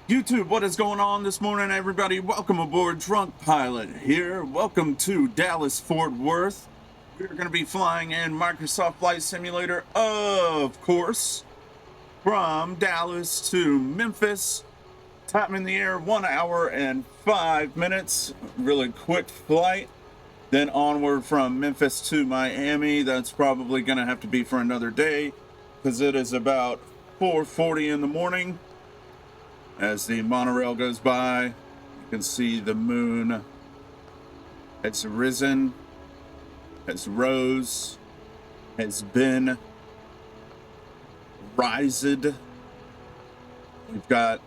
YouTube, what is going on this morning, everybody? Welcome aboard Drunk Pilot here. Welcome to Dallas Fort Worth. We're going to be flying in Microsoft Flight Simulator, of course, from Dallas to Memphis. Time in the air, 1 hour and 5 minutes. Really quick flight. Then onward from Memphis to Miami. That's probably going to have to be for another day because it is about 4:40 in the morning. As the monorail goes by, you can see the moon has risen, has rose, has been rised. We've got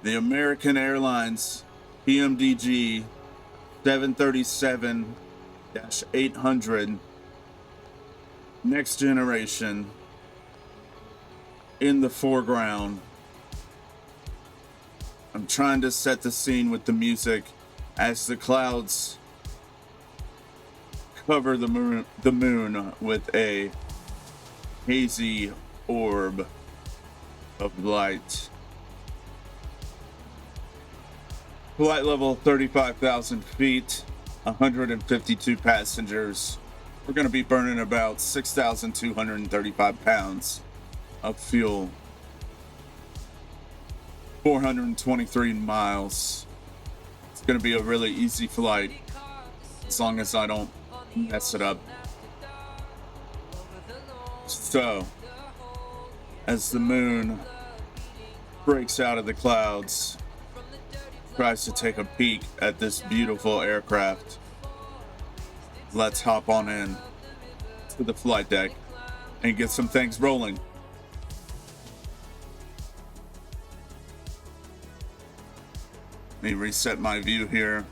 the American Airlines PMDG 737-800 next generation in the foreground. I'm trying to set the scene with the music as the clouds cover the moon with a hazy orb of light. Flight level 35,000 feet, 152 passengers. We're going to be burning about 6,235 pounds of fuel. 423 miles. It's going to be a really easy flight as long as I don't mess it up. So, as the moon breaks out of the clouds, tries to take a peek at this beautiful aircraft, let's hop on in to the flight deck and get some things rolling. Let me reset my view here.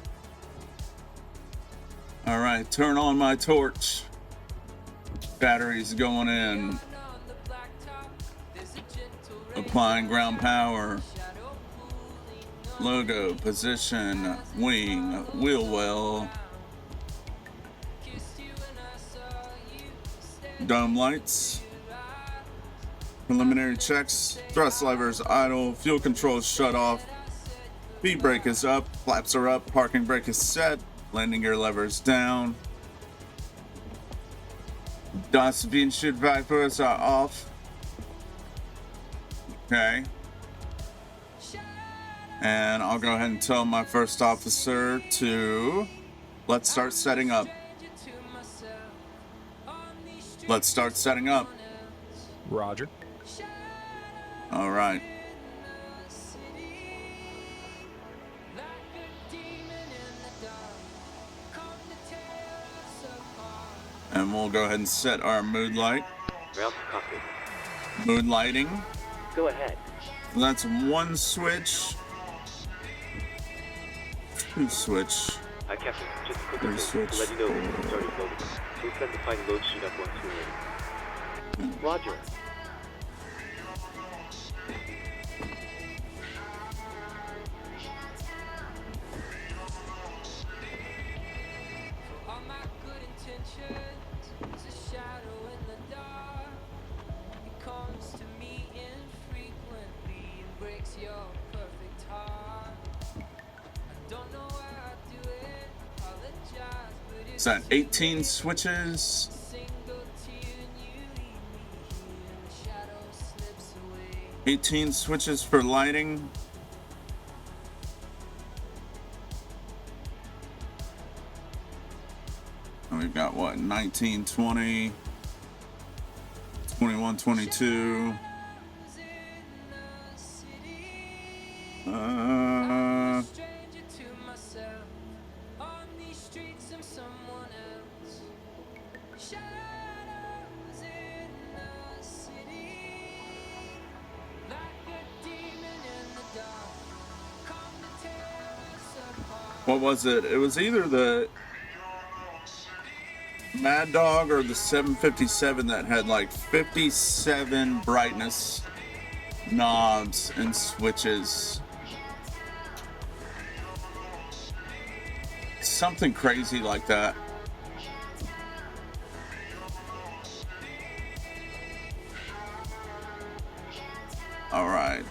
All right, turn on my torch. Batteries going in. Applying ground power. Logo, position, wing, wheel well. Dome lights. Preliminary checks. Thrust levers idle. Fuel controls shut off. Speed brake is up, flaps are up, parking brake is set, landing gear levers down. DOS windshield wipers are off. Okay. And I'll go ahead and tell my first officer to let's start setting up. Let's start setting up. Roger. All right. And we'll go ahead and set our mood light. Ground cockpit. Mood lighting. Go ahead. That's one switch. Two switch. Hi, Captain. Just a quick Three update to switch. let you know we started loading. We'll send the final load sheet up once you're ready. Roger. Is that 18 switches? $18 switches for lighting. And we've got what? 19, 20, 21, 22. What was it? It was either the Mad Dog or the 757 that had like 57 brightness knobs and switches. Something crazy like that. All right.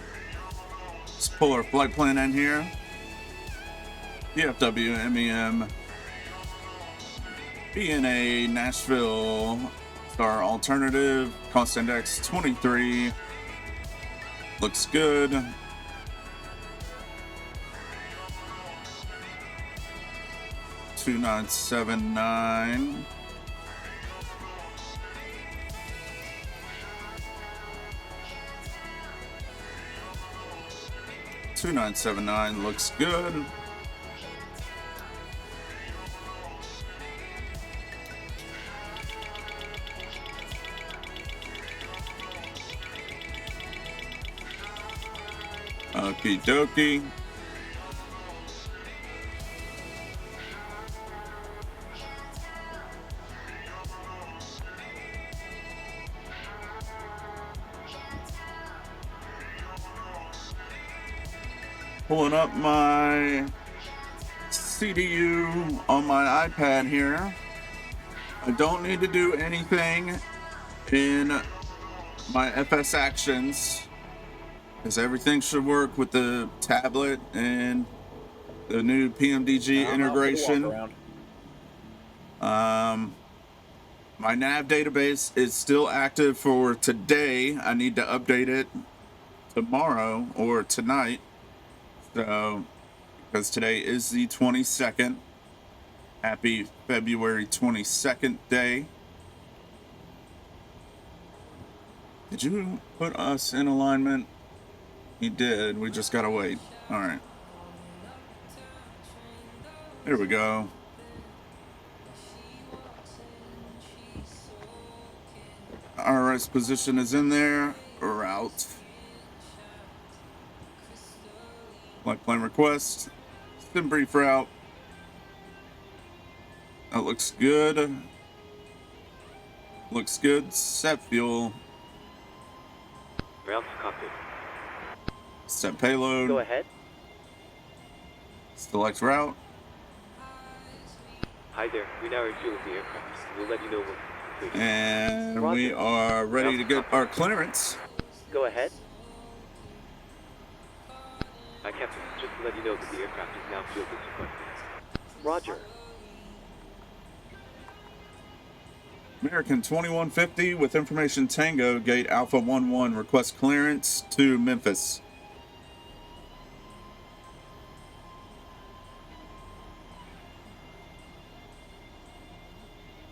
Let's pull our flight plan in here. DFW MEM BNA Nashville Star Alternative. Cost index 23. Looks good. $2979. $2979 looks good. Okie dokie. Pulling up my CDU on my iPad here. I don't need to do anything in my FS actions, because everything should work with the tablet and the new PMDG integration. My nav database is still active for today. I need to update it tomorrow or tonight. So, because today is the 22nd. Happy February 22nd day. Did you put us in alignment? He did. We just gotta wait. All right. There we go. RS position is in there. Route. Flight plan request. Sim brief route. That looks good. Looks good. Set fuel. Routes copied. Set payload. Go ahead. Select route. Hi there. We now refuel the aircraft. We'll let you know when completed. And we are ready to get our clearance. Go ahead. Hi, Captain. Just to let you know that the aircraft is now fueled as requested. Roger. American 2150 with information Tango, gate Alpha 11, request clearance to Memphis.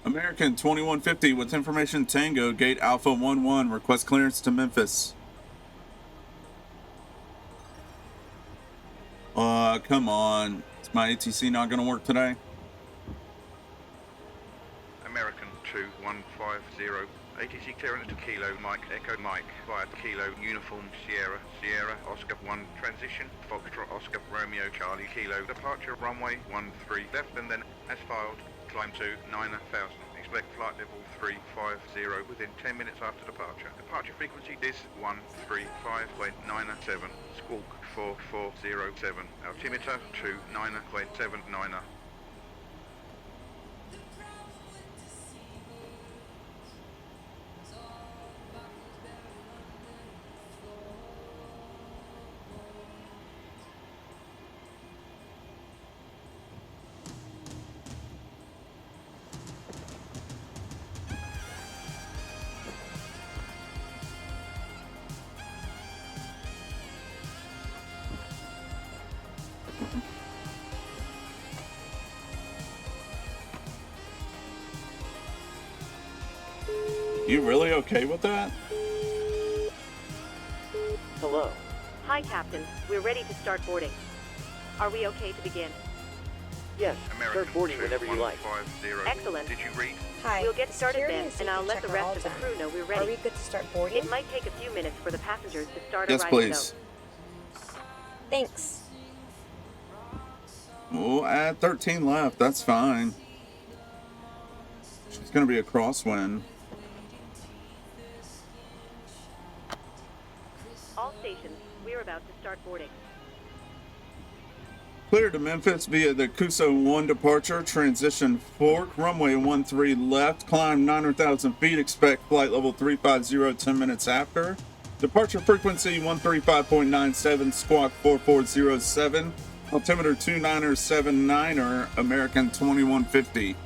American 2150 with information Tango, gate Alpha 11, request clearance to Memphis. Come on. Is my ATC not going to work today? American 2150, ATC clearance to Kilo, Mike, Echo Mike, via Kilo, Uniform, Sierra, Sierra, Oscar 1, transition, Foxtrot, Oscar, Romeo, Charlie, Kilo, departure, runway 13, left and then, as filed, climb to 9000. Expect flight level 350 within 10 minutes after departure. Departure frequency is 135.97. Squawk 4407. Altimeter 29.79. You really okay with that? Hello. Hi, Captain. We're ready to start boarding. Are we okay to begin? Yes, American start boarding whenever you like. 2150. Excellent. Did you read? Hi. We'll get started Security then, and and I'll safety let the check are all rest of the done. crew know we're Are ready. we good to start boarding? It might take a few minutes for the passengers to start Yes, arriving, please. Thanks. We'll add 13 left. That's fine. She's going to be a crosswind. though. All stations, we're about to start boarding. Cleared to Memphis via the Cuso 1 departure. Transition fork. Runway 13 left. Climb 900,000 feet. Expect flight level 350 10 minutes after. Departure frequency 135.97, squawk 4407, altimeter 2979er, American 2150.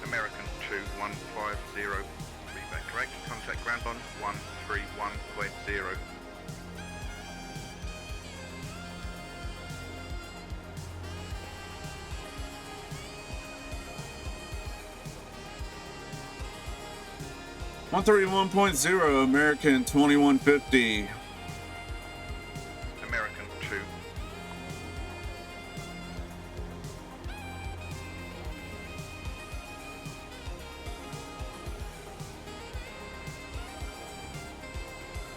American 2150. Feedback correct. Contact ground on 131.0. One 131.0, American 2150. American 2.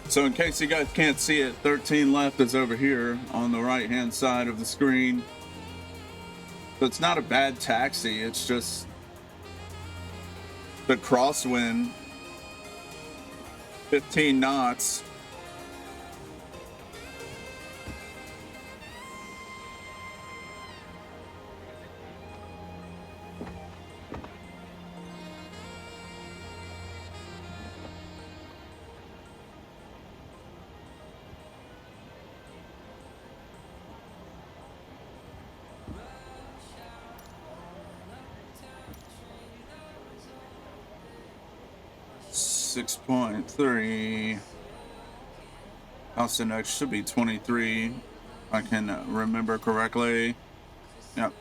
So in case you guys can't see it, 13 left is over here on the right hand side of the screen. So it's not a bad taxi, it's just the crosswind, 15 knots. .3. House index should be 23. If I can remember correctly. Yep.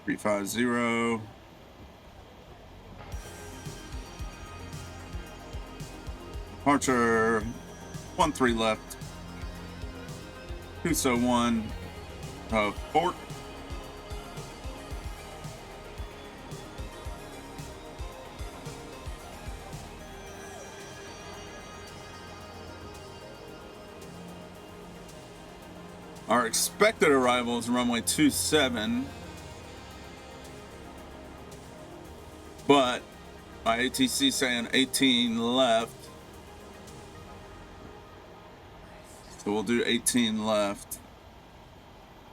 350. Departure 13 left. 201 Fort. Our expected arrival is runway 27, but my ATC saying 18 left, so we'll do 18 left.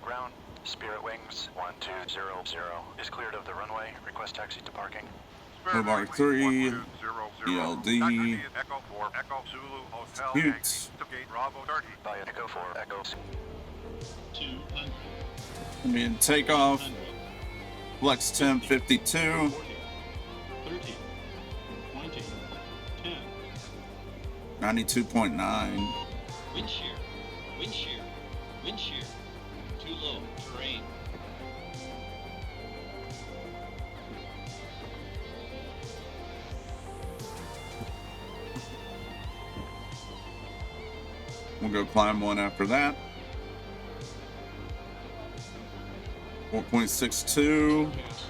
Ground, Spirit Wings 1200 is cleared of the runway. Request taxi to parking. Mobile 3, ELD, Butte, By Echo 4 Echo. I mean takeoff, Flex 1052, 30, 20, 10. 92.9. Wind shear, wind shear, wind shear. Too low, terrain. We'll go climb one after that. 4.62. Pass, pass,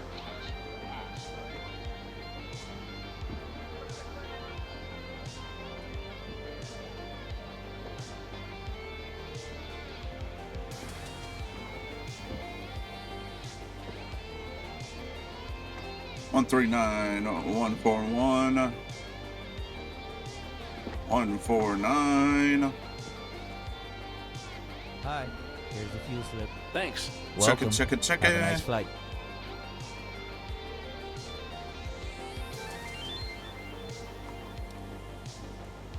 pass. 139, 141, 149. Hi, here's the fuel slip. Thanks. Check it, check it, check Have a it. nice flight.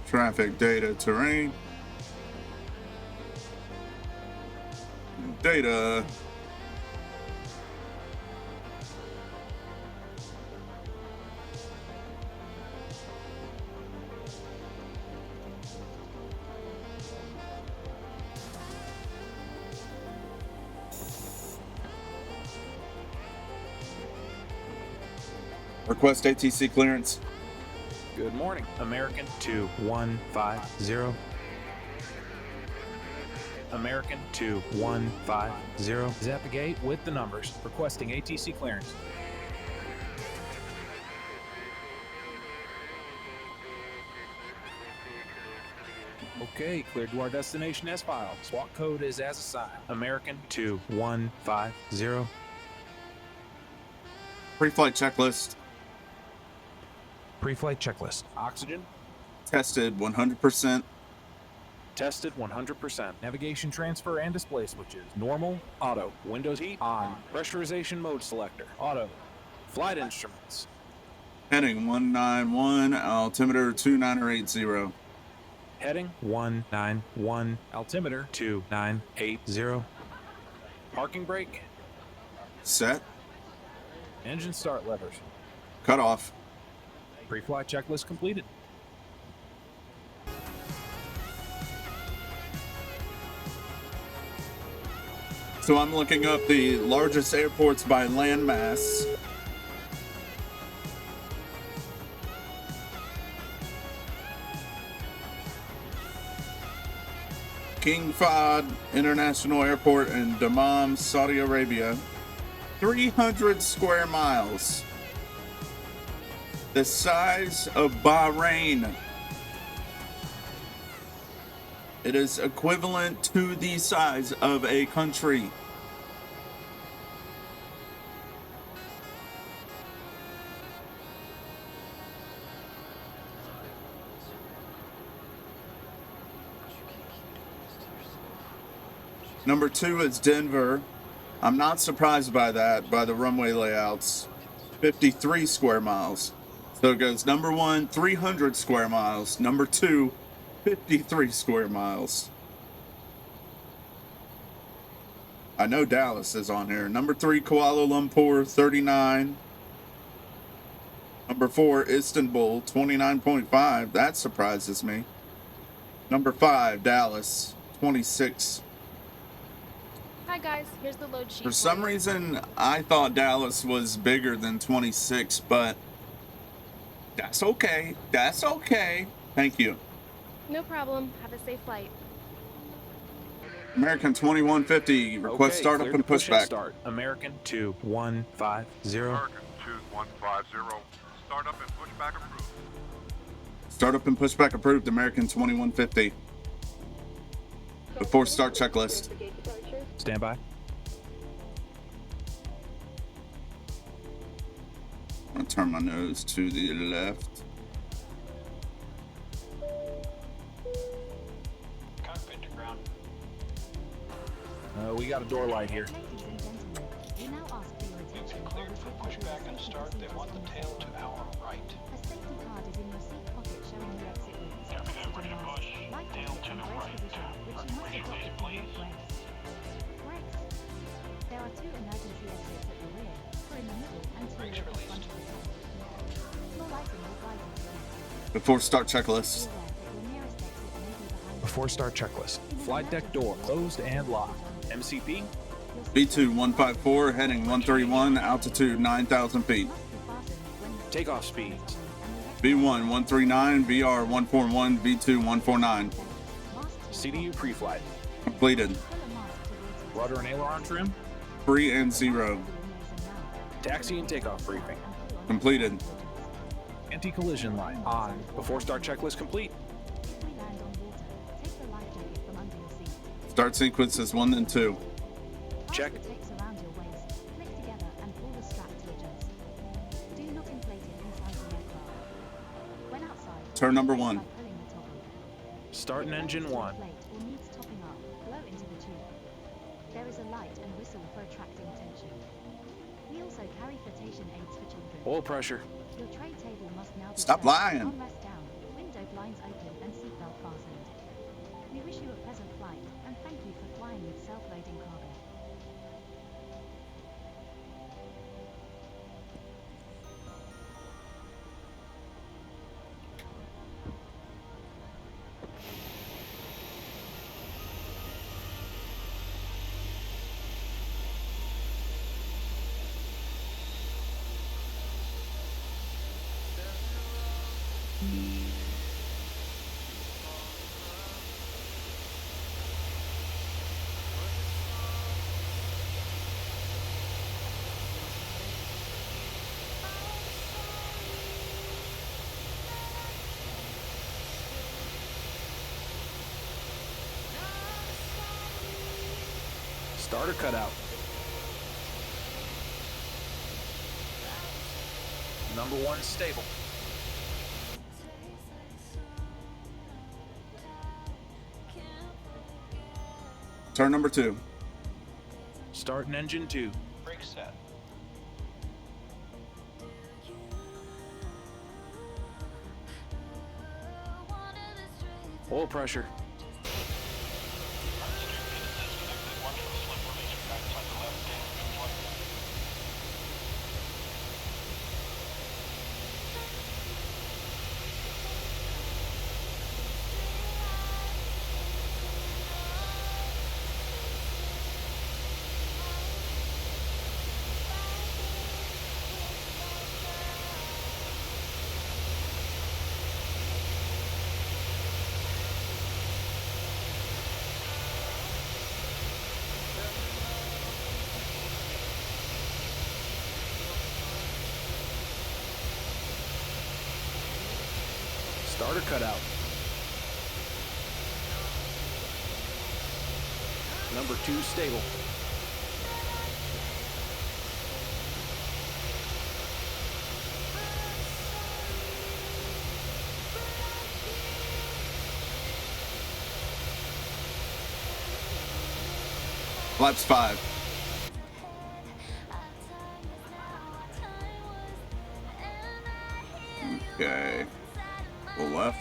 Traffic data terrain. Data. Request ATC clearance. Good morning. American 2150. American 2150 is at the gate with the numbers, requesting ATC clearance. Okay, cleared to our destination as filed. SWAT code is as assigned. American 2150. Pre-flight checklist. Pre-flight checklist. Oxygen Tested 100%. tested 100%. Navigation transfer and display switches. Normal, auto. Windows heat on. Pressurization mode selector. Auto. Flight instruments. Heading 191, altimeter 2980. Heading 191, altimeter 2980. Parking brake. Set. Engine start levers. Cut off. Pre-flight checklist completed. So I'm looking up the largest airports by landmass. King Fahd International Airport in Dammam, Saudi Arabia. 300 square miles. The size of Bahrain. It is equivalent to the size of a country. Number 2 is Denver. I'm not surprised by that, by the runway layouts. 53 square miles. So it goes number 1, 300 square miles. Number 2, 53 square miles. I know Dallas is on here. Number 3, Kuala Lumpur, 39. Number 4, Istanbul, 29.5. That surprises me. Number 5, Dallas, 26. Hi guys, here's the load sheet. For some reason, I thought Dallas was bigger than 26, but that's okay. That's okay. Thank you. No problem. Have a safe flight. American 2150, request Okay, startup cleared and to push pushback. Start. American 2150. American 2150. Startup and pushback approved. Startup and pushback approved, American 2150. Before start checklist. Stand by. I'm gonna turn my nose to the left. Cockpit to ground. We got a door light here. We've been cleared for pushback and start. They want the tail to our right. Ready to push. Tail to the right. Release, please. There are 2 emergency exits at the rear, 4 in the middle, and 2 Brakes at the front released. of the car. Small lighting will guide you to Before start checklist. be aware that your nearest exit may be behind Before start checklist. Flight deck door closed and locked. MCP. B2 154, heading 131, altitude 9,000 feet. Takeoff speeds. B1 139, VR 141, B2 149. CDU pre-flight. Completed. Rudder and aileron trim. 3 and 0. Taxi and takeoff briefing. Completed. Anti-collision light on. Before start checklist complete. If we land on water, take the life jacket from under your seat. Start sequences 1 and 2. Check. Fasten the tapes around your waist, click together and pull the strap to adjust. Do not inflate it inside the aircraft. When outside, Turn number place 1. by pulling the top off. Start an engine 1. Plate or needs topping up, blow into the tube. There is a light and whistle for attracting attention. We also carry flotation aids for children. Oil pressure. Your tray table must now be Stop set, lying. armrest down, window blinds open and seatbelt fastened. We wish you a pleasant flight and thank you for flying with self-loading cargo. Starter cutout. Number 1 stable. Turn number 2. Start an engine 2. Brake set. Oil pressure. Starter cutout. Number 2 stable. Flaps 5. Okay. Full left.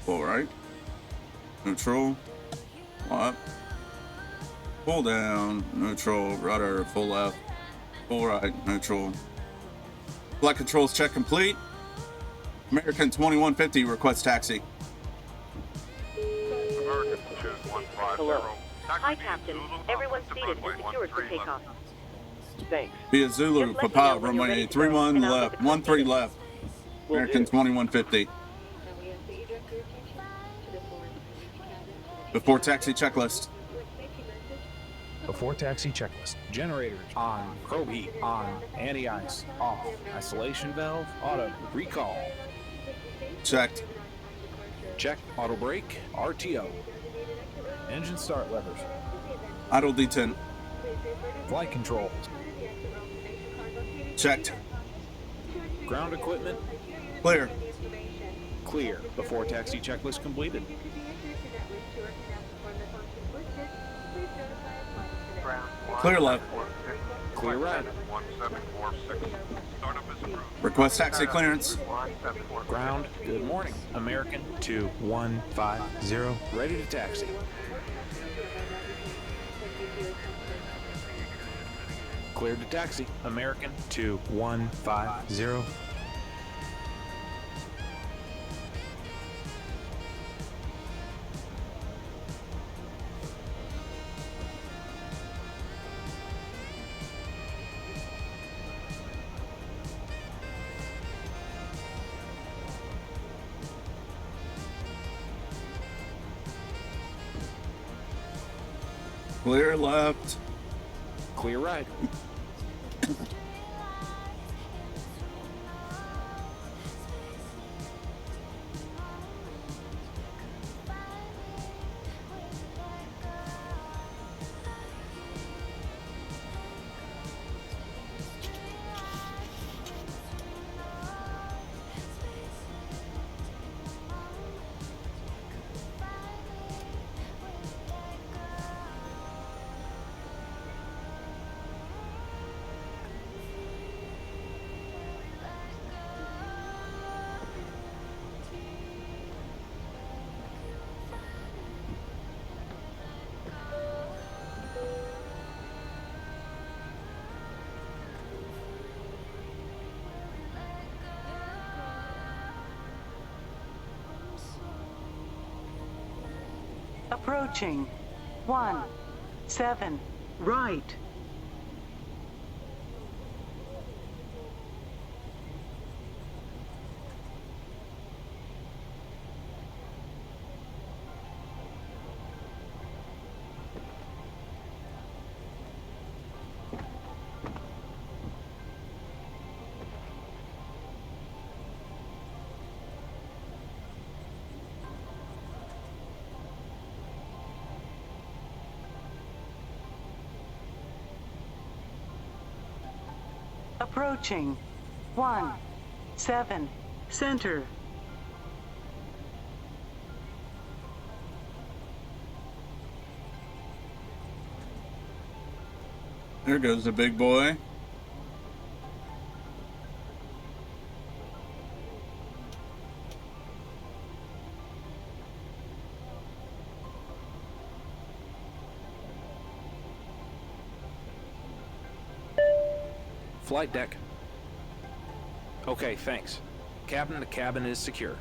Full right. Neutral. Up. Full down. Neutral. Rudder. Full left. Full right. Neutral. Flight controls check complete. American 2150 request taxi. American 2150. Hello. Hi, Captain. Everyone's seated and secured for takeoff. Thanks. Via Zulu, Just let me Papa, know when you're ready runway to go, 31 and I'll left, get the 13 left. Will American do. 2150. Before taxi checklist. Before taxi checklist. Generators on. Probe heat on. Anti-ice off. Isolation valve auto. Recall. Checked. Check. Auto brake. RTO. Engine start levers. Idle detent. Flight controls. Checked. Ground equipment. Clear. Clear. Before taxi checklist completed. Clear left. Clear right. 1746. Startup is approved. Request taxi clearance. Ground. Good morning. American 2150. Ready to taxi. Cleared to taxi. American 2150. Clear left. Clear right. Approaching. 17. Right. Approaching. 17. Center. There goes the big boy. Flight deck. Okay, thanks. Cabin to cabin is secure.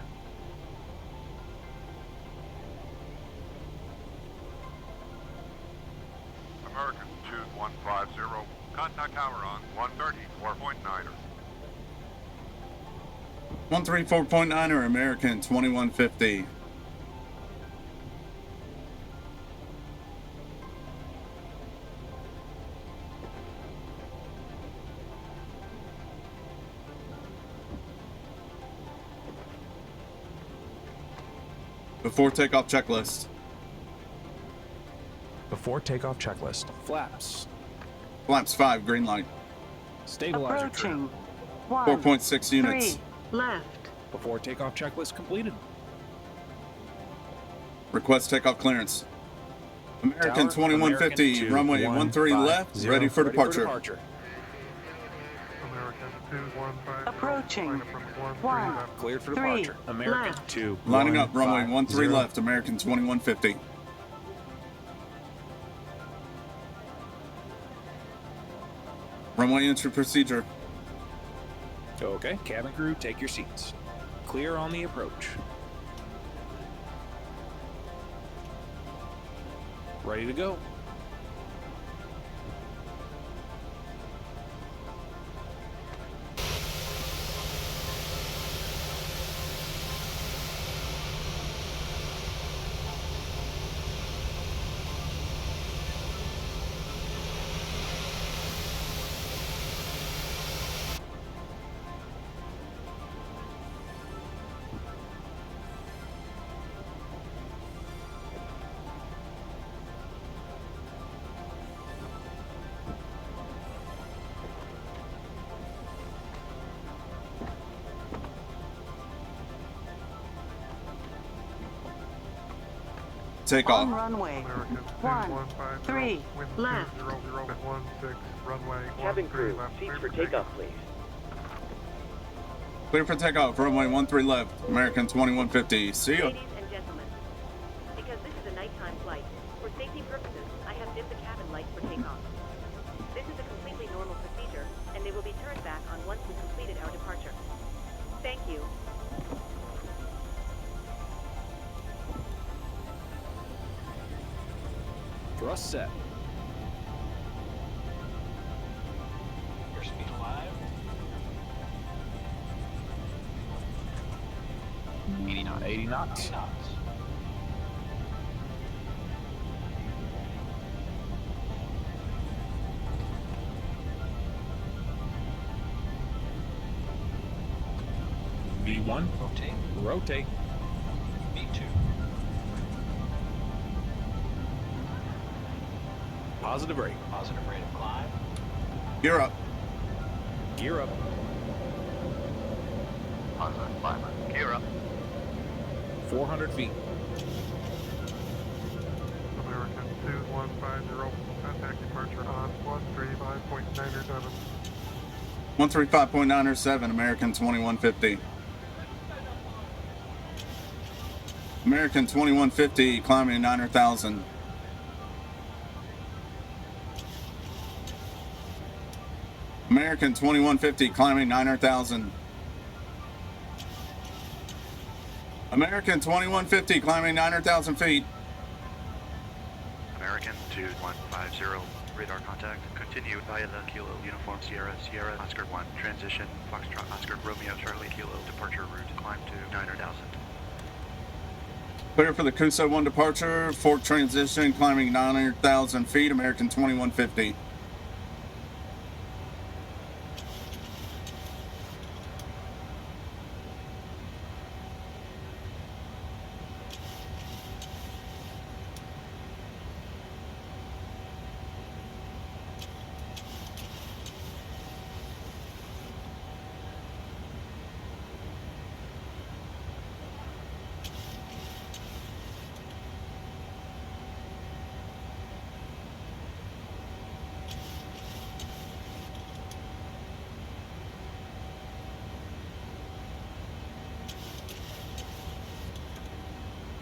American 2150. Contact tower on 134.9. 134.9 or American 2150. Before takeoff checklist. Before takeoff checklist. Flaps. Flaps 5, green light. Stabilizer Approaching. trim. 1, 4.6 units. 3, left. Before takeoff checklist completed. Request takeoff clearance. American Tower, 2150, American runway 13 left, ready for departure. American 215. Approaching. 1, Cleared for 3, departure. American left. 2. Lining up, runway 13 0. left, American 2150. Runway entry procedure. Okay, cabin crew, take your seats. Clear on the approach. Ready to go. Take On off. runway. 1, 3, left. Cabin crew, seats for takeoff, please. Clear for takeoff, runway 13 left, American 2150. See ya. Ladies and gentlemen, because this is a nighttime flight, for safety purposes, I have dimmed the cabin lights for takeoff. This is a completely normal procedure, and they will be turned back on once we've completed our departure. Thank you. Thrust set. Airspeed alive. 80 knots. 80 knots. 80 knots. V1. Rotate. Rotate. V2. Positive rate. Positive rate of climb. Gear up. Gear up. Positive climber. Gear up. 400 feet. American 2150. Contact departure on 135.907. 135.907, American 2150. American 2150, climbing 9,000. American 2150, climbing 9,000. American 2150, climbing 9,000 feet. American 2150, radar contact. Continue via the Kilo Uniform Sierra Oscar 1. Transition Foxtrot Oscar Romeo Charlie Kilo. Departure route. Climb to 9,000. Clear for the Kusa 1 departure. Fork transition, climbing 900,000 feet. American 2150.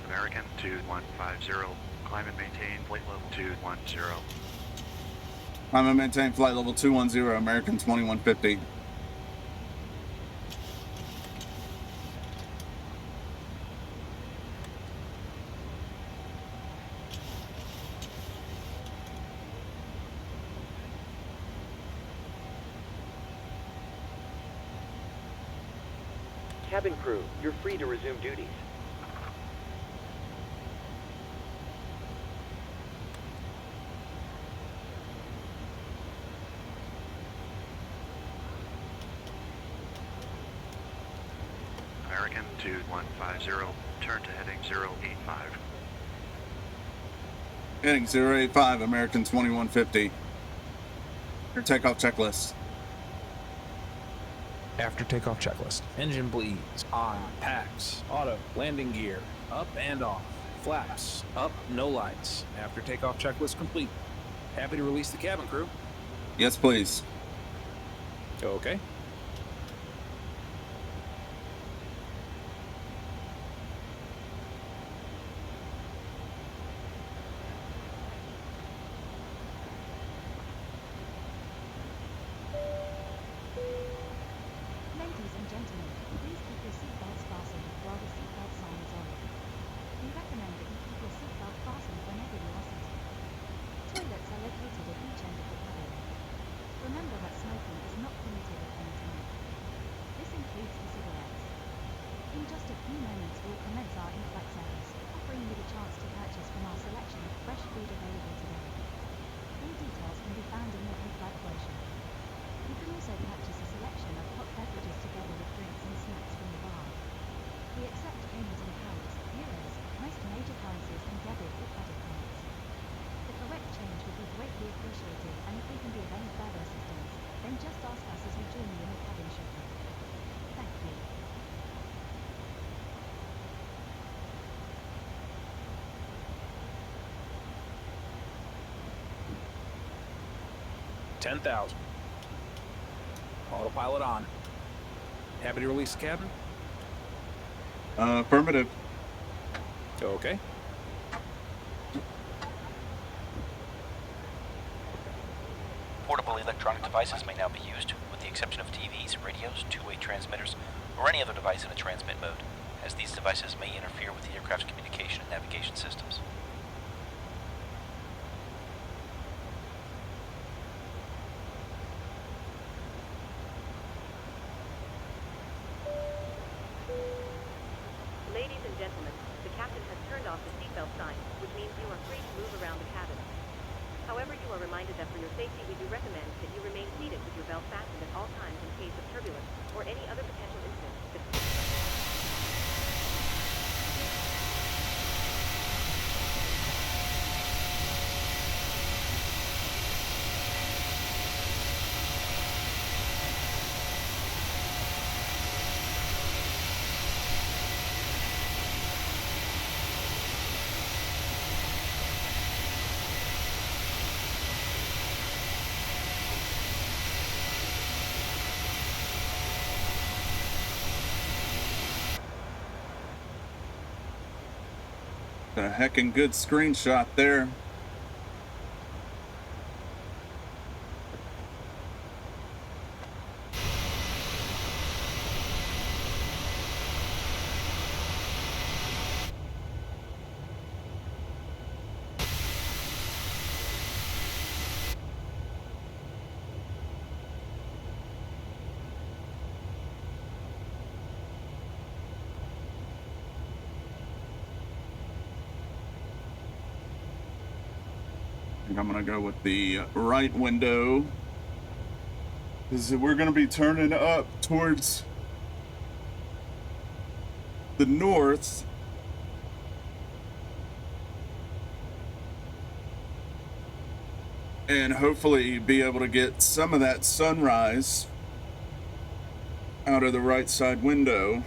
American 2150. Climb and maintain flight level 210. I'm gonna maintain flight level 210, American 2150. Cabin crew, you're free to resume duties. American 2150, turn to heading 085. Heading 085, American 2150. Your takeoff checklist. After takeoff checklist. Engine bleeds. On. Packs. Auto. Landing gear. Up and off. Flaps. Up. No lights. After takeoff checklist complete. Happy to release the cabin crew. Yes, please. Okay. Ladies and gentlemen, please keep your seatbelts fastened while the seatbelt sign is on. We recommend that you keep your seatbelt fastened whenever you are seated. Toilets are located at each end of the cabin. Remember that smoking is not permitted at any time. This includes the cigarettes. In just a few moments we'll commence our in-flight service, offering you the chance to purchase from our selection of fresh food available today. Full details can be found in the in-flight brochure. You can also purchase a selection of hot beverages together with drinks and snacks from the bar. We accept payment in pounds, euros, most major currencies and debit or credit cards. The correct change would be greatly appreciated, and if we can be of any further assistance, then just ask us as we join you in the cabin shortly. Thank you. $10,000. Autopilot on. Happy to release the cabin? Affirmative. Okay. Portable electronic devices may now be used, with the exception of TVs, radios, two-way transmitters, or any other device in a transmit mode, as these devices may interfere with the aircraft's communication and navigation systems. Ladies and gentlemen, the captain has turned off the seatbelt sign, which means you are free to move around the cabin. However, you are reminded that for your safety, we do recommend that you remain seated with your belt fastened at all times in case of turbulence or any other potential incident. A heckin' good screenshot there. I'm gonna go with the right window, because we're gonna be turning up towards the north. And hopefully be able to get some of that sunrise out of the right side window.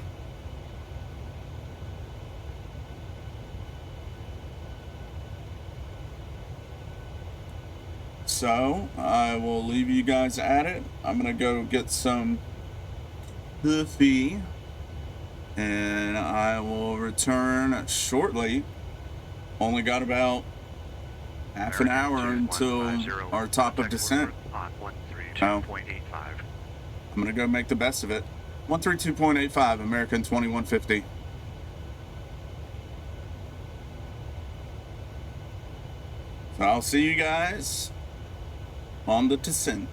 So I will leave you guys at it. I'm gonna go get some coffee and I will return shortly. Only got about Half an hour until our top of descent. On Oh. 132.85. I'm gonna go make the best of it. 132.85, American 2150. So I'll see you guys on the descent.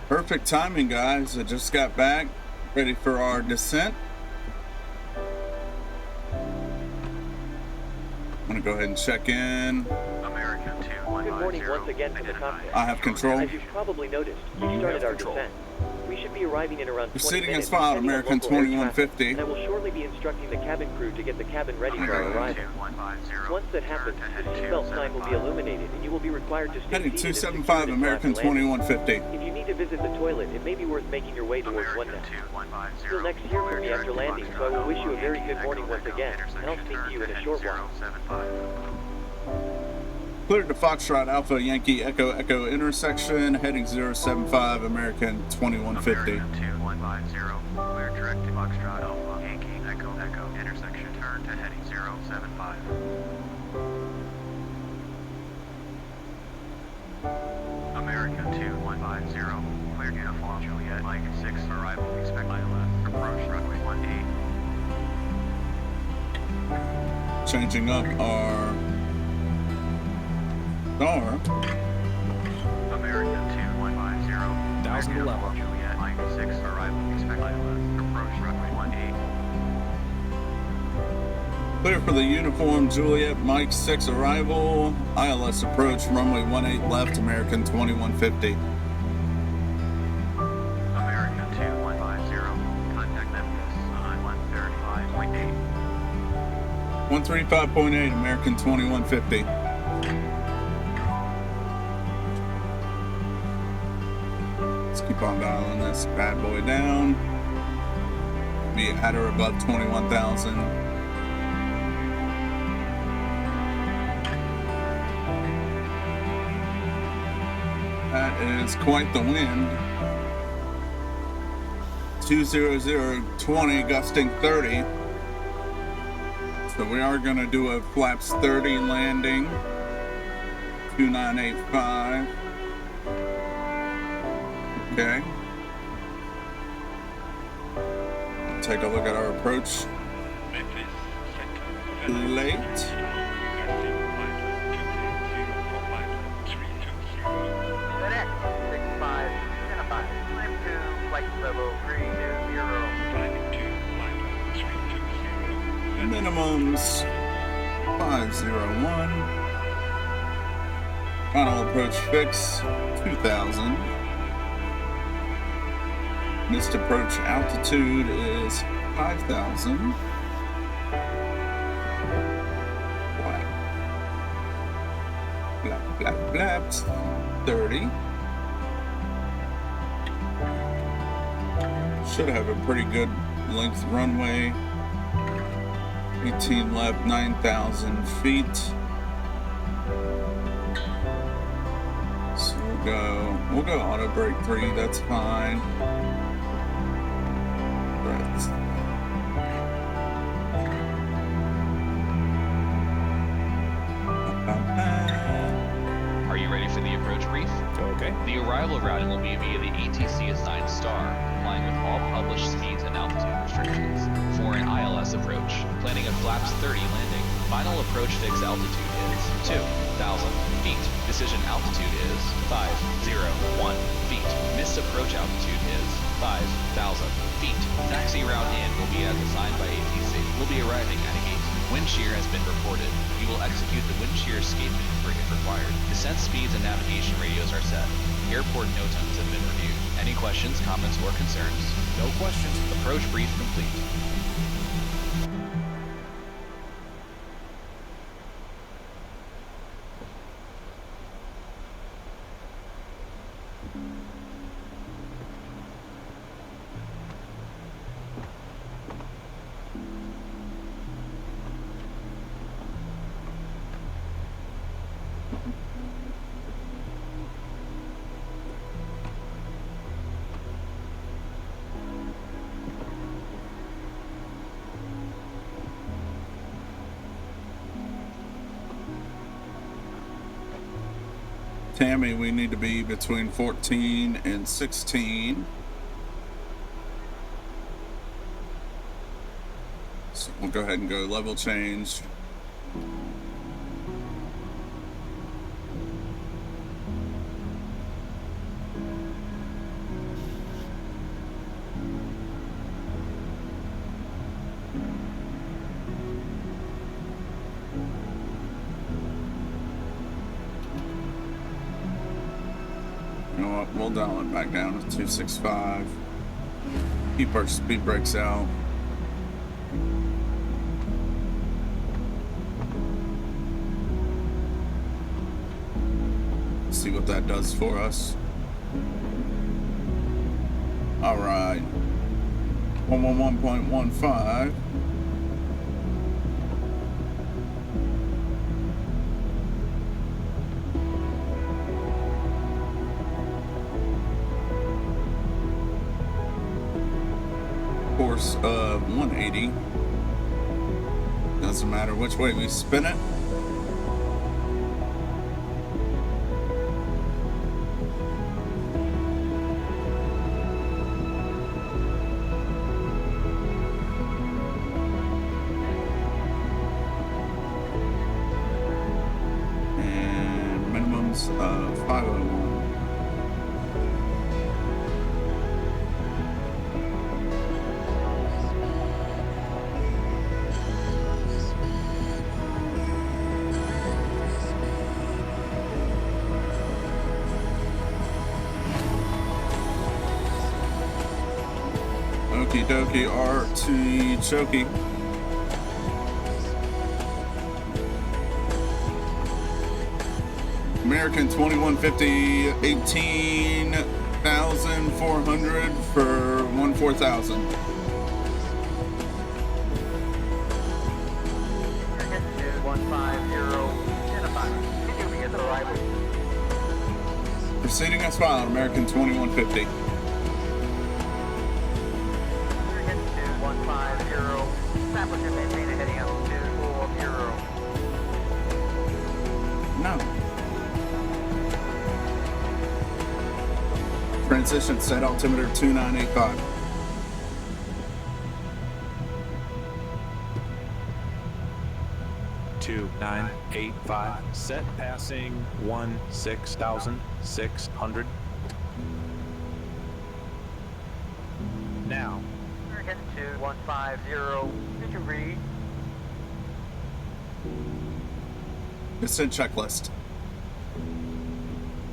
Perfect timing, guys. I just got back, ready for our descent. I'm gonna go ahead and check in. American 2150. Good morning once again from the cockpit. I have control. As you've probably noticed, we started our descent. We should be arriving in around 20 Proceeding minutes. as filed, depending on American local air traffic, 2150. And I will shortly be instructing the cabin crew to get the cabin ready for our arrival. Once that happens, the seatbelt sign will be illuminated, and you will be required to stay Heading seated 275, and American secure until landing. 2150. If you need to visit the toilet, it may be worth making your way towards one now. You'll next hear from me after landing, so I will wish you a very good morning once again, and I'll speak to you in a short while. Cleared to Foxtrot Alpha Yankee Echo Echo intersection, heading 075, American 2150. American 2150. Clear direct to Foxtrot Alpha Yankee Echo Echo intersection. Turn to heading 075. American 2150. Clear uniform Juliet Mike 6 arrival. Expect ILS. Approach runway 18. Changing up our star. American 2150. Dousing the level. Juliet Mike 6 arrival. Expect ILS. Approach runway 18. Clear for the uniform Juliet Mike 6 arrival. ILS approach runway 18 left, American 2150. American 2150. Contact Memphis on 135.8. 135.8, American 2150. Let's keep on dialing this bad boy down. Be at or above 21,000. That is quite the wind. 20020 gusting 30. So we are going to do a flaps 30 landing. 2985. Okay. Take a look at our approach. Memphis, Late. FedEx 6575. Climb to flight level 320. Minimums 501. Final approach fix 2000. Missed approach altitude is 5,000. Flaps 30. Should have a pretty good length runway. 18 left, 9,000 feet. So we'll go auto brake 3, that's fine. Are you ready for the approach brief? Okay. The arrival routing will be via the ATC assigned star, complying with all published speeds and altitude restrictions. For an ILS approach, planning a flaps 30 landing. Final approach fix altitude is 2,000 feet. Decision altitude is 501 feet. Missed approach altitude is 5,000 feet. Taxi route in will be as assigned by ATC. We'll be arriving at a gate. Wind shear has been reported. You will execute the wind shear escape maneuver if required. Descent speeds and navigation radios are set. Airport NOTAMs have been reviewed. Any questions, comments, or concerns? No questions. Approach brief complete. Tammy, we need to be between 14 and 16. So we'll go ahead and go level change. We'll dial it back down to 265. Keep our speed brakes out. See what that does for us. All right. 111.15. Course of 180. Doesn't matter which way we spin it. And minimums of 501. Okie dokie, RT choky. American 2150 18 8,400 for 14,000. American 2150, identify. Continuing at arrival. Proceeding as filed, American 2150. American 2150, applicant maintain heading altitude 40. No. Transition set altimeter 2985. Two 985 set passing 16,600. Now American 2150, did you read? Descent checklist.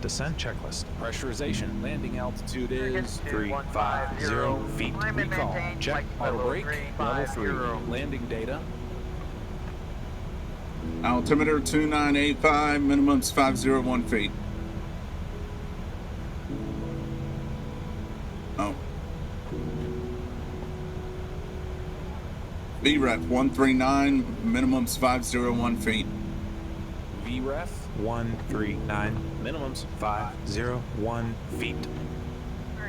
descent checklist. Pressurization. Landing altitude is 350 feet. Recall. Check auto brake. Level 3. Landing data. Altimeter 2985, minimum's 501 feet. Oh. VREF 139, minimum's 501 feet. VREF 139, minimums 501 feet.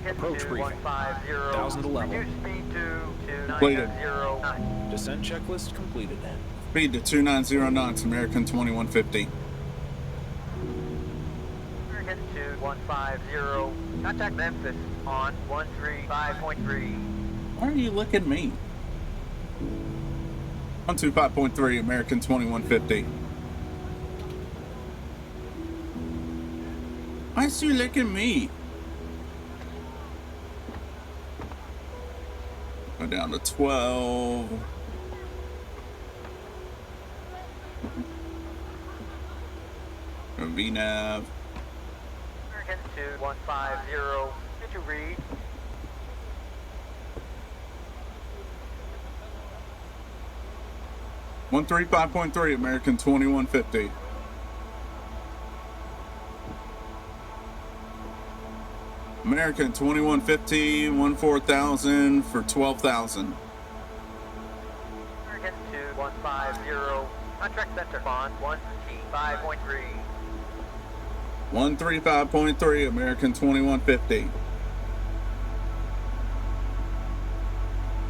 Approach briefing. 1000 to level. Completed. Descent checklist completed. Speed to 290 knots, American 2150. American 2150, contact Memphis on 135.3. Why are you looking at me? 125.3, American 2150. Why is you looking at me? Go down to 12. VNAV. American 2150, did you read? One 135.3, American 2150. American 2150, 14,000 for 12,000. American 2150, contract center on 135.3. 135.3, American 2150.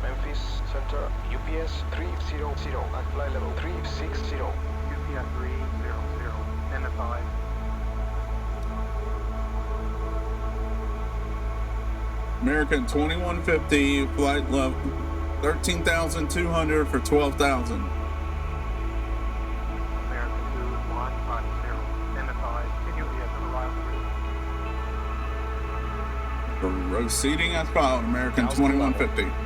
Memphis Center, UPS 300 at flight level 360. UPS 300, MFI. American 2150, flight level 13,200 for 12,000. American 2150, MFI, continue at arrival. Proceeding as filed, American 2150. American 2150,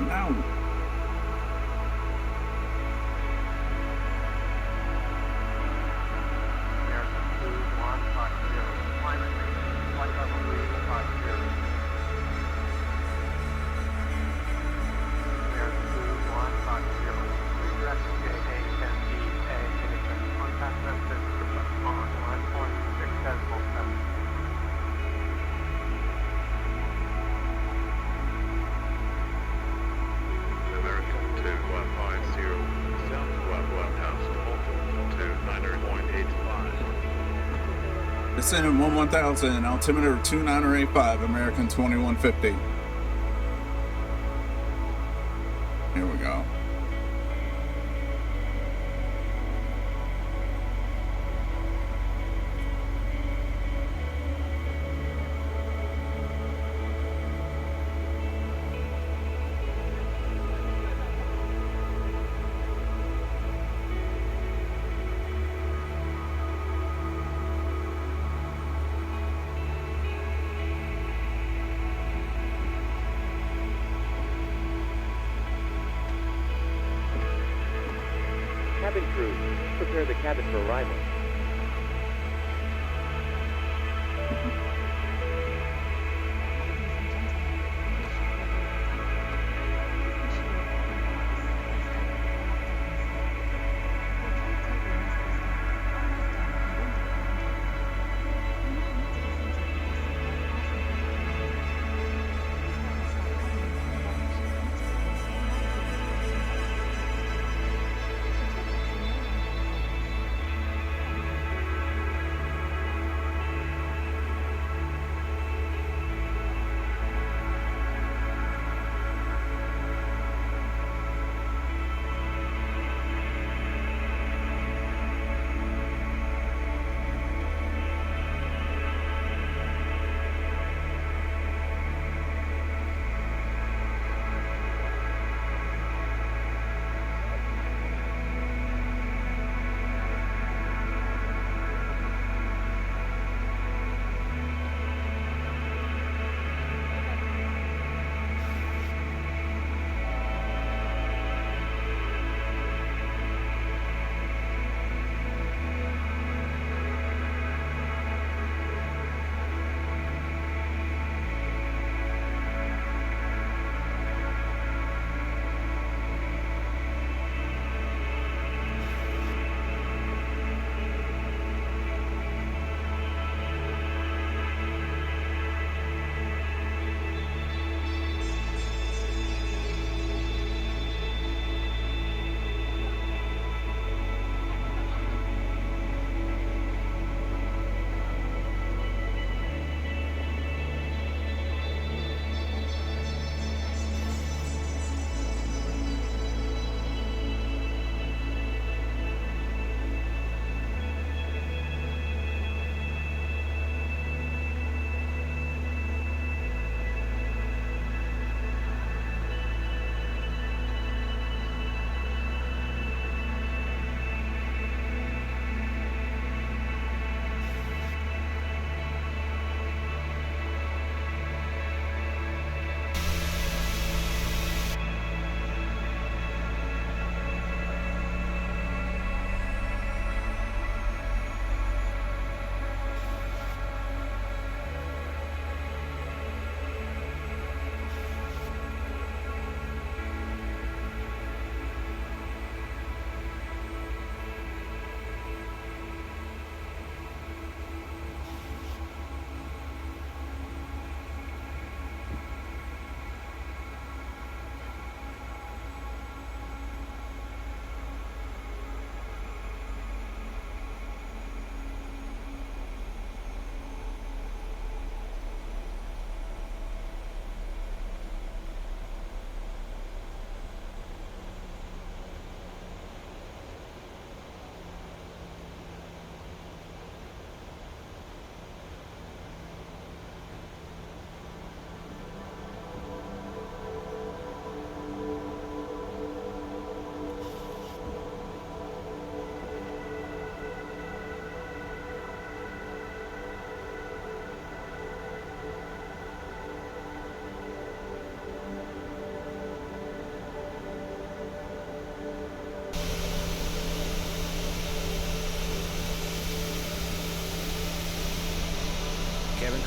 No. Descending 11000, altimeter 2985, American 2150. Here we go. Cabin crew, prepare the cabin for arrival.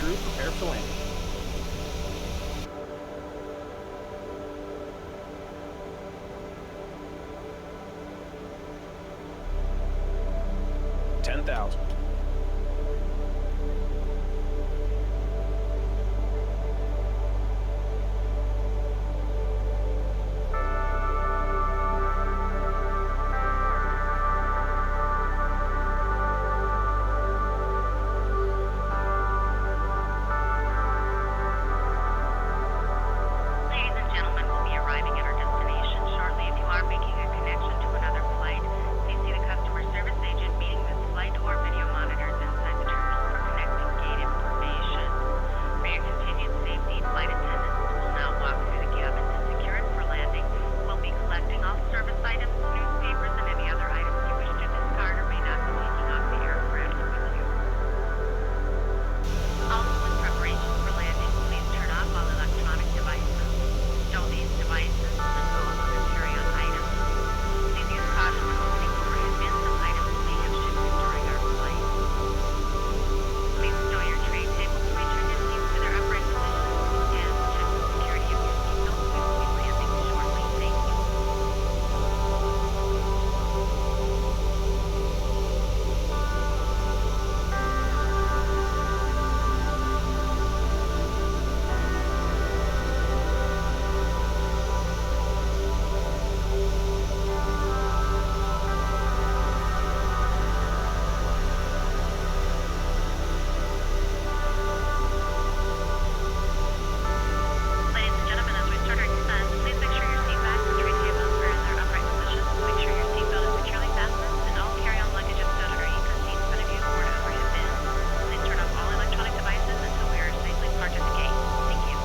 crew prepare for landing. $10,000. Ladies and gentlemen, we'll be arriving at our destination shortly. If you are making a connection to another flight, please see the customer service agent meeting this flight or video monitors inside the terminal for connecting gate information. For your continued safety, flight attendants will now walk through the cabin to secure it for landing. We'll be collecting all service items, newspapers, and any other items you wish to discard or may not be taking off the aircraft with you. Also, in preparation for landing, please turn off all electronic devices. Stow these devices and all other carry-on items. Please use caution when opening overhead bins as items may have shifted during our flight. Please stow your tray tables, return your seats to their upright positions, and check the security of your seatbelts. We will be landing shortly. Thank you. Ladies and gentlemen, as we start our descent, please make sure your seat backs and tray tables are in their upright positions. Make sure your seatbelt is securely fastened, and all carry-on luggage is stowed underneath the seat in front of you or to overhead bins. Please turn off all electronic devices until we are safely parked at the gate. Thank you.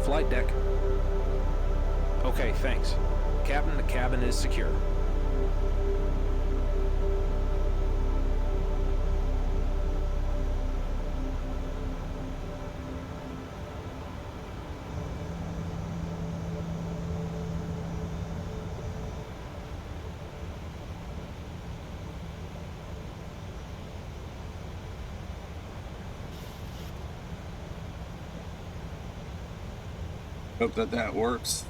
Flight deck. Okay, thanks. Captain, the cabin is secure. Hope that works.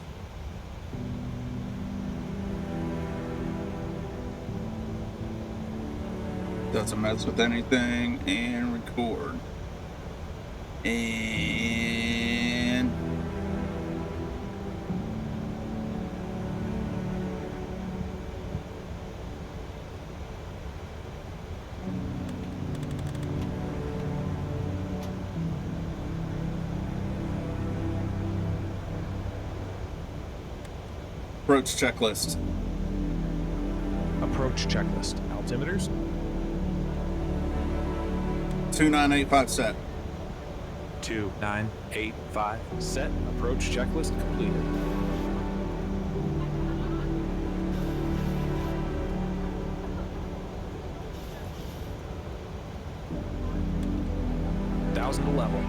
Doesn't mess with anything, and record. And approach checklist. Approach checklist. Altimeters. 2985 set. 2985 set. Approach checklist completed. Thousand to level.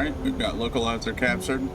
Alright, we've got localizer captured.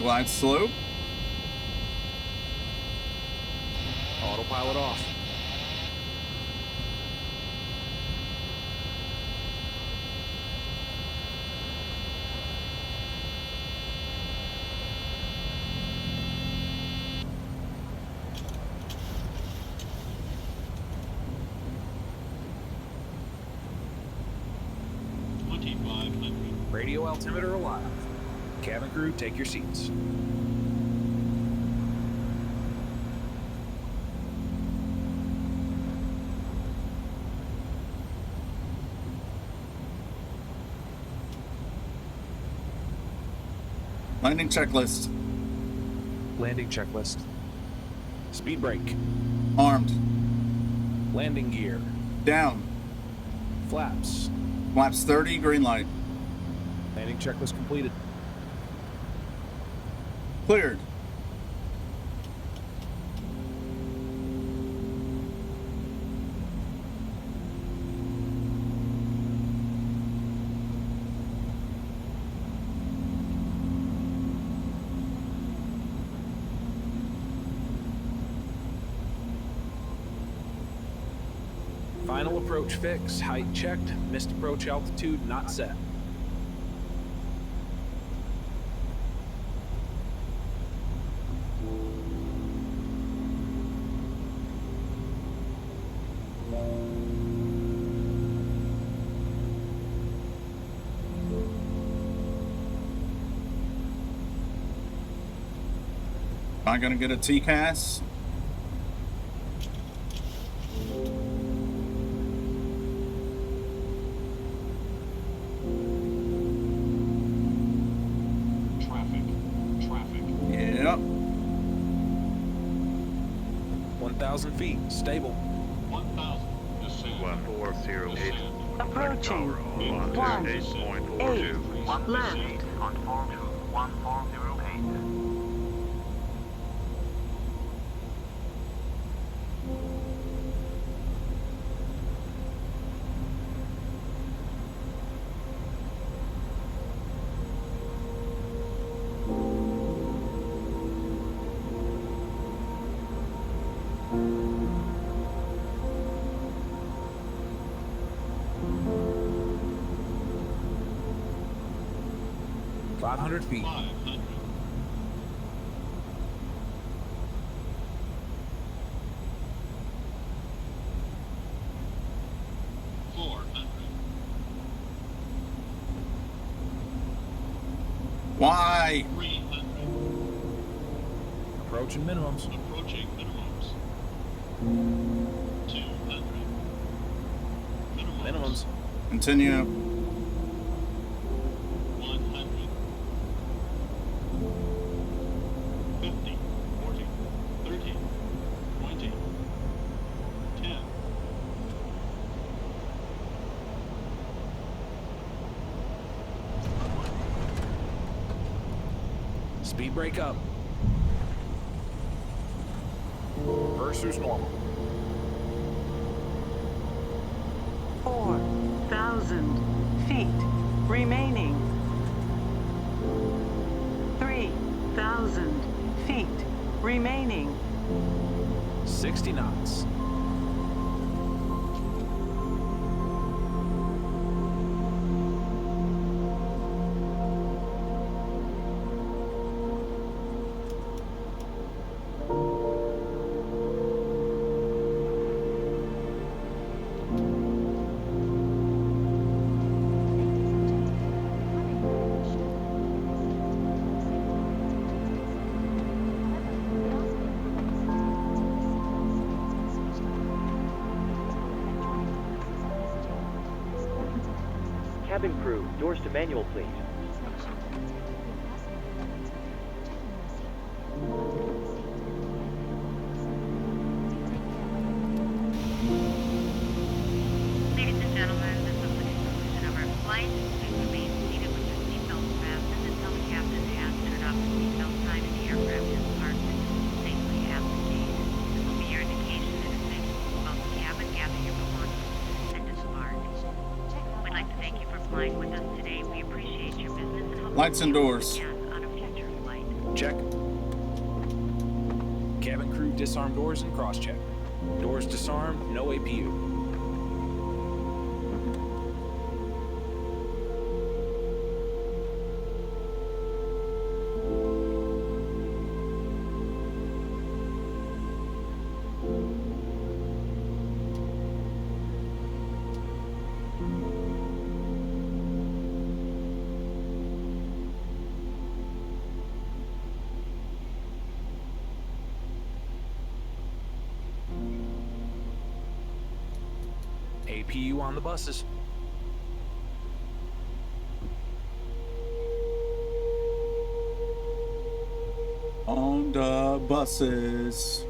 glide slope. Autopilot off. Radio altimeter alive. Cabin crew, take your seats. Landing checklist. Landing checklist. Speed brake. Armed. Landing gear. Down. Flaps. Flaps 30, green light. Landing checklist completed. Cleared. Final approach fix. Height checked. Missed approach altitude not set. Am I gonna get a TCAS? Yep. 1,000 feet. Stable. 1,000. Descend. 1408. Approaching. 128.42. Left. Conform to 1408. Feet. 500. 400. Why? 300. Approaching minimums. Approaching minimums. 200. Minimums. Continue. 100. 50. 40. 30. 20. 10. Speed brake up. Reverser's normal. 4,000 feet remaining. 3,000 feet remaining. 60 knots. Cabin crew, doors to manual, please. Ladies and gentlemen, this is the conclusion of our flight. Please remain seated with your seatbelts fastened until the captain has turned off the seatbelt sign and the aircraft is parked safely at the gate. This will be your indication that it's safe to move out the cabin, gather your belongings, and disembark. We'd like to thank you for flying with us today. We appreciate your business and hope Lights and doors. again on a future flight. disarm doors and cross-check. Doors disarmed, no APU. APU on the buses. On the buses.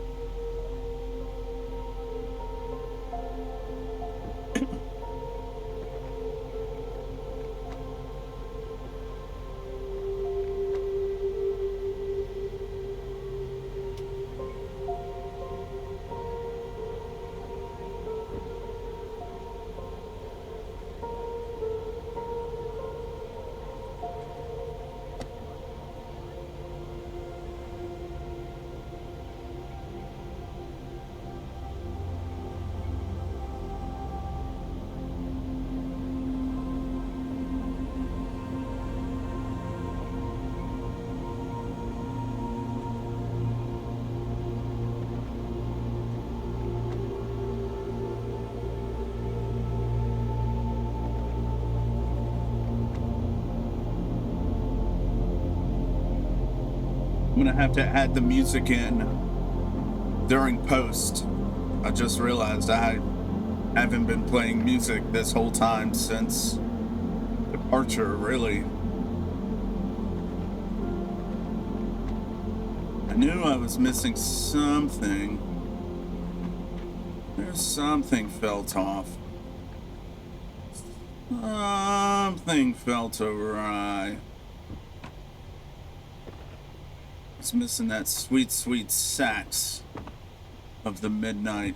I'm gonna have to add the music in during post. I just realized I haven't been playing music this whole time since departure, really. I knew I was missing something. There's something felt off. Something felt awry. It's missing that sweet, sweet sax of the midnight.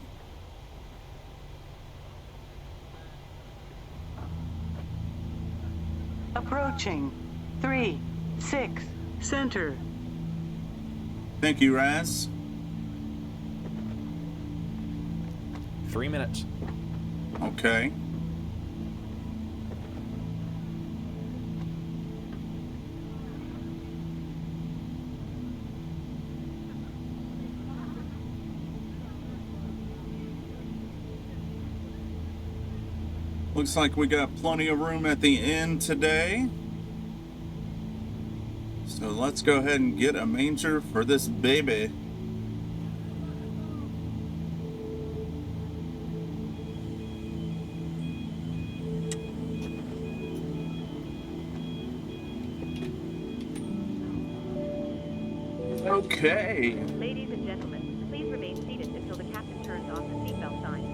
Approaching. 3, 6, center. Thank you, Raz. 3 minutes. Okay. Looks like we got plenty of room at the end today. So let's go ahead and get a manger for this baby. Okay. Ladies and gentlemen, please remain seated until the captain turns off the seatbelt sign.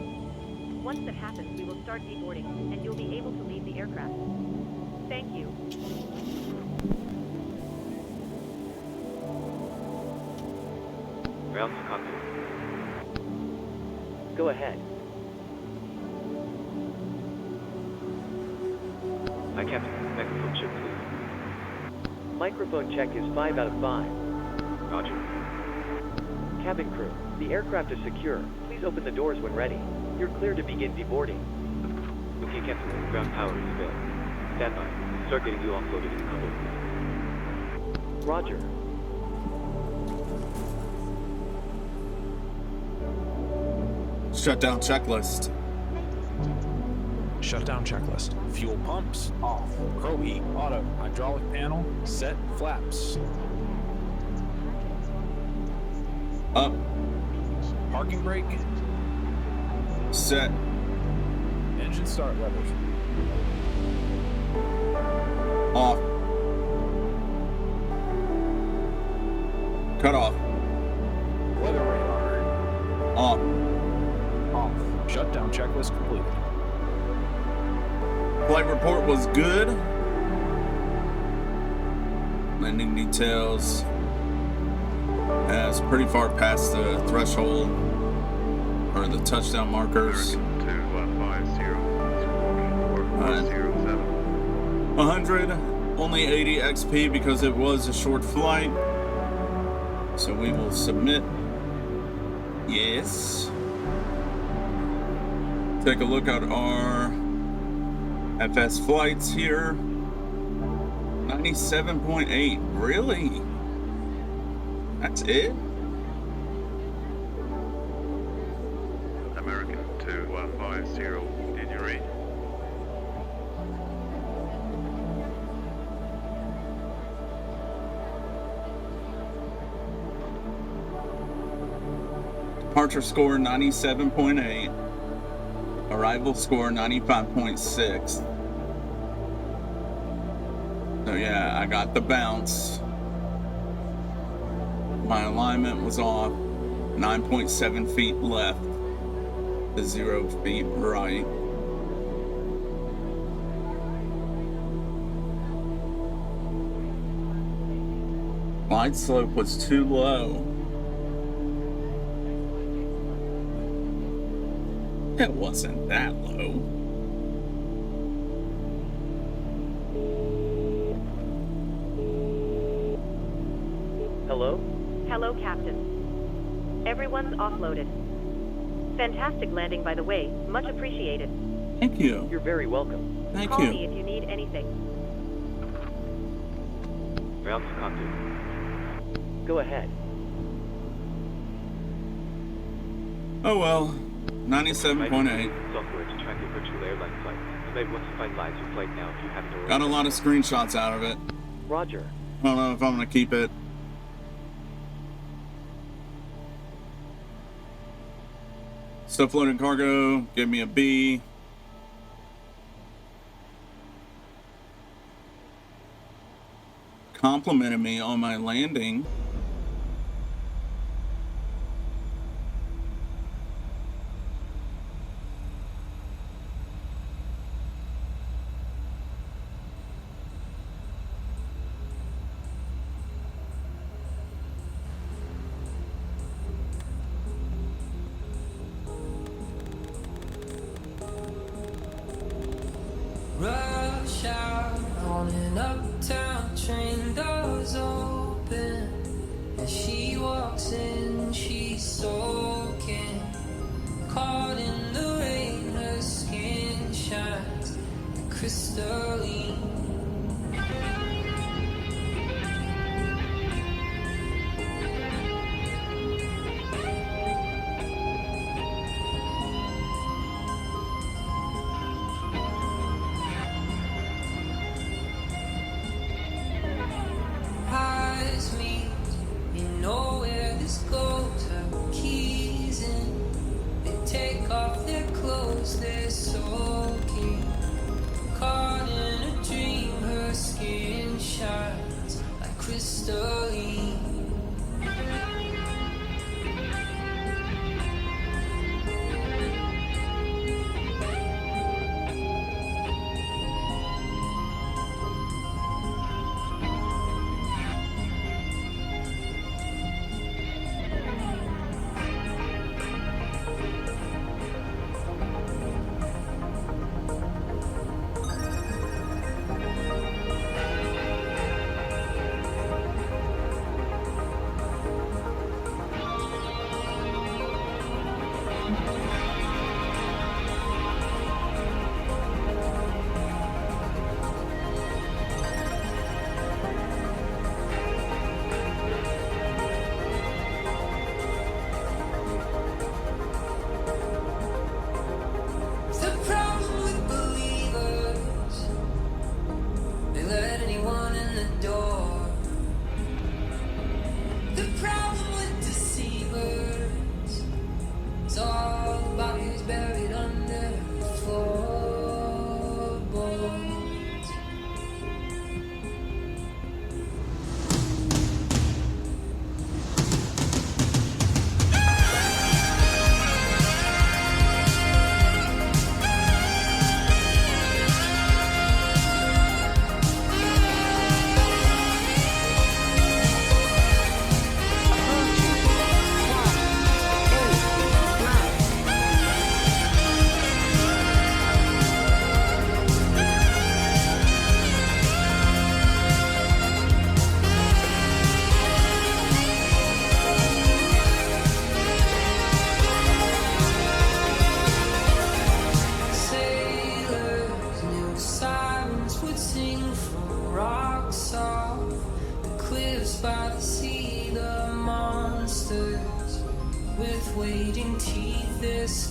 Once that happens, we will start deboarding, and you'll be able to leave the aircraft. Thank you. Ground to cockpit. Go ahead. Hi, Captain. Microphone check, please. Microphone check is 5 out of 5. Roger. Cabin crew, the aircraft is secure. Please open the doors when ready. You're clear to begin deboarding. Okay, Captain. Ground power is failed. Stand by. Start getting you offloaded in a couple of minutes. Roger. Shutdown checklist. Shutdown checklist. Fuel pumps, off. Crow heat, auto. Hydraulic panel, set. Flaps. Up. Parking brake. Set. Engine start levers. Off. Cut off. Weather radar. Off. Off. Shutdown checklist complete. Flight report was good. Landing details has pretty far past the threshold or the touchdown markers. 100, only 80 XP because it was a short flight. So we will submit Yes. Take a look at our FS flights here. 97.8. Really? That's it? American 2150, did you read? Departure score 97.8. Arrival score 95.6. So yeah, I got the bounce. My alignment was off. 9.7 feet left to 0 feet right. Glide slope was too low. It wasn't that low. Hello? Hello, Captain. Everyone's offloaded. Fantastic landing, by the way. Much appreciated. Thank you. You're very welcome. Thank Call you. me if you need anything. Routes cockpit. Go ahead. Oh well. 97.8. Software to track your virtual airline flight. You may want to finalize your flight now if you haven't already. Got a lot of screenshots out of it. Roger. I don't know if I'm gonna keep it. Stuff loaded cargo, give me a B. Complimented me on my landing. Rush out on an uptown train, doors open.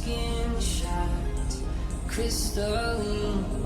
skin shines crystalline.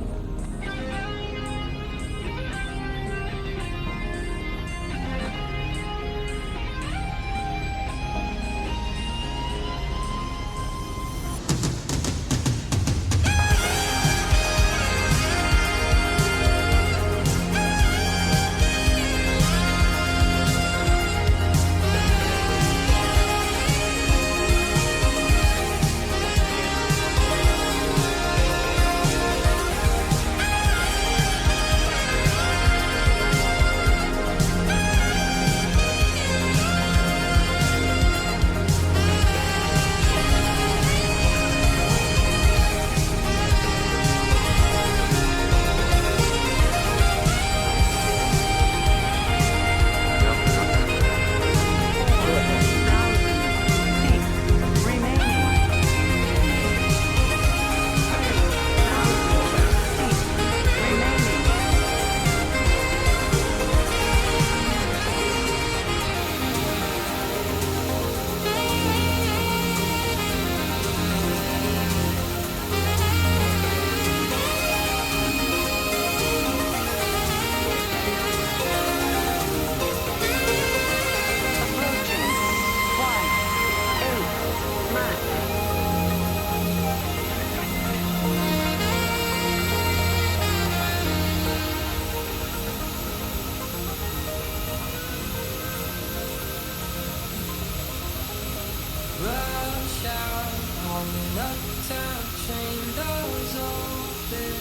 Rush out on an uptown train, doors open.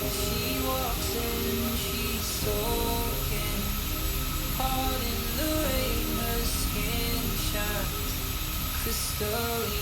As she walks in, she's soaking. Caught in the rain, her skin shines crystalline.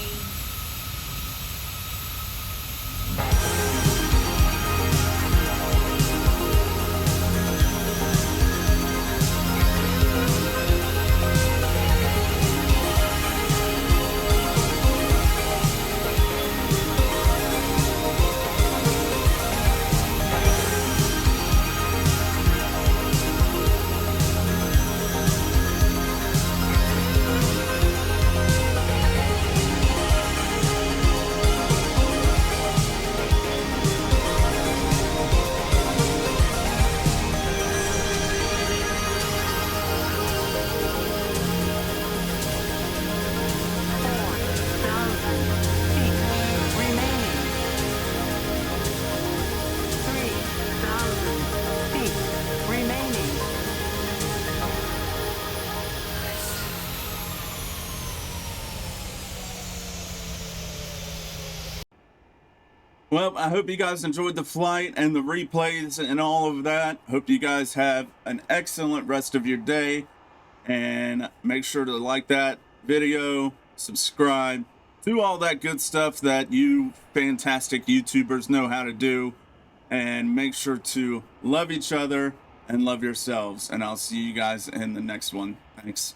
Well, I hope you guys enjoyed the flight and the replays and all of that. Hope you guys have an excellent rest of your day. And make sure to like that video, subscribe, do all that good stuff that you fantastic YouTubers know how to do. And make sure to love each other and love yourselves. And I'll see you guys in the next one. Thanks.